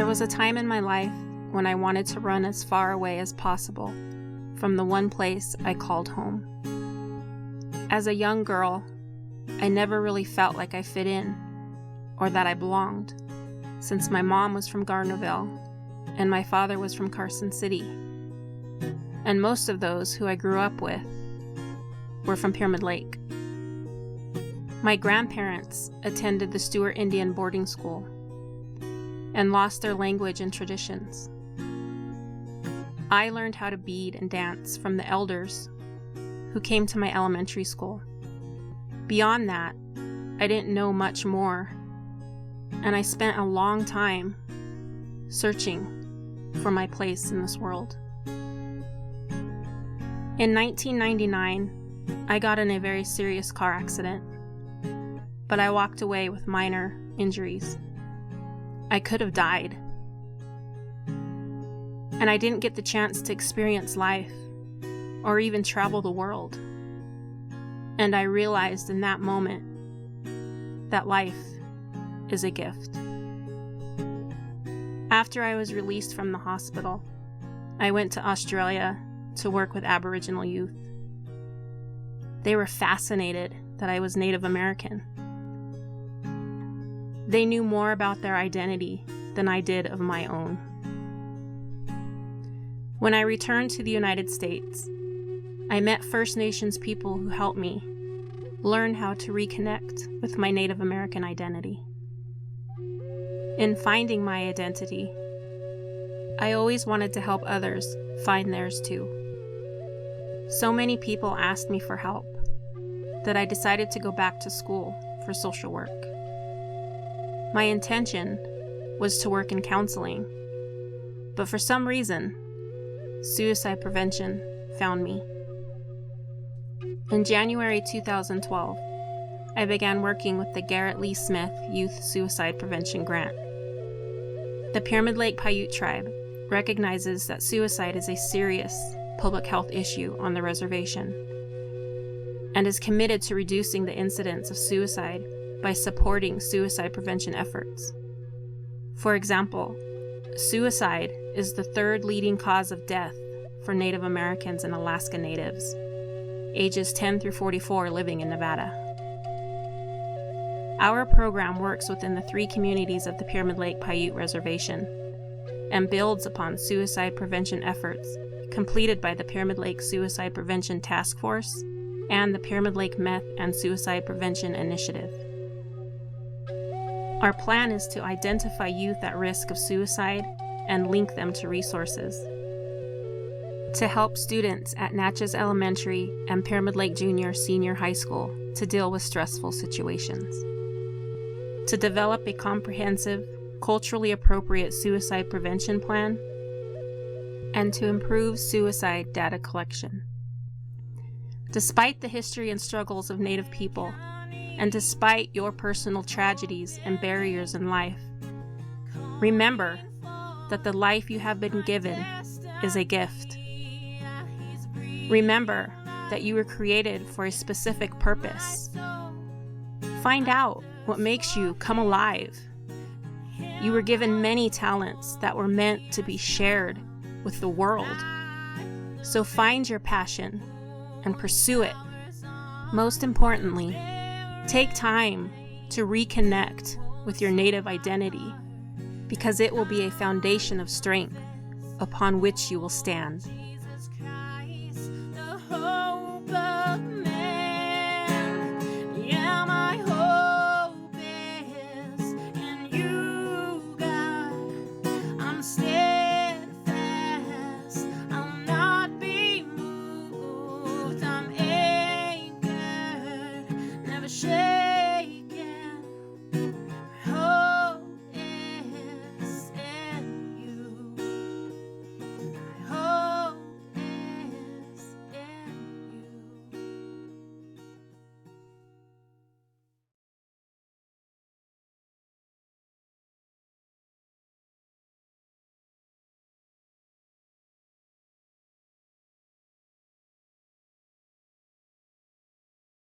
was a time in my life when I wanted to run as far away as possible from the one place I called home. As a young girl, I never really felt like I fit in or that I belonged, since my mom was from Gardnerville and my father was from Carson City, and most of those who I grew up with were from Pyramid Lake. My grandparents attended the Stewart Indian boarding school and lost their language and traditions. I learned how to bead and dance from the elders who came to my elementary school. Beyond that, I didn't know much more, and I spent a long time searching for my place in this world. In 1999, I got in a very serious car accident, but I walked away with minor injuries. I could have died. And I didn't get the chance to experience life or even travel the world. And I realized in that moment that life is a gift. After I was released from the hospital, I went to Australia to work with Aboriginal youth. They were fascinated that I was Native American. They knew more about their identity than I did of my own. When I returned to the United States, I met First Nations people who helped me learn how to reconnect with my Native American identity. In finding my identity, I always wanted to help others find theirs too. So many people asked me for help that I decided to go back to school for social work. My intention was to work in counseling, but for some reason, suicide prevention found me. In January 2012, I began working with the Garrett Lee Smith Youth Suicide Prevention Grant. The Pyramid Lake Paiute Tribe recognizes that suicide is a serious public health issue on the reservation and is committed to reducing the incidence of suicide by supporting suicide prevention efforts. For example, suicide is the third leading cause of death for Native Americans and Alaska Natives, ages 10 through 44 living in Nevada. Our program works within the 3 communities of the Pyramid Lake Paiute Reservation and builds upon suicide prevention efforts completed by the Pyramid Lake Suicide Prevention Task Force and the Pyramid Lake Meth and Suicide Prevention Initiative. Our plan is to identify youth at risk of suicide and link them to resources. To help students at Natchez Elementary and Pyramid Lake Junior Senior High School to deal with stressful situations. To develop a comprehensive, culturally appropriate suicide prevention plan, and to improve suicide data collection. Despite the history and struggles of Native people, and despite your personal tragedies and barriers in life, remember that the life you have been given is a gift. Remember that you were created for a specific purpose. Find out what makes you come alive. You were given many talents that were meant to be shared with the world. So find your passion and pursue it. Most importantly, take time to reconnect with your Native identity, because it will be a foundation of strength upon which you will stand.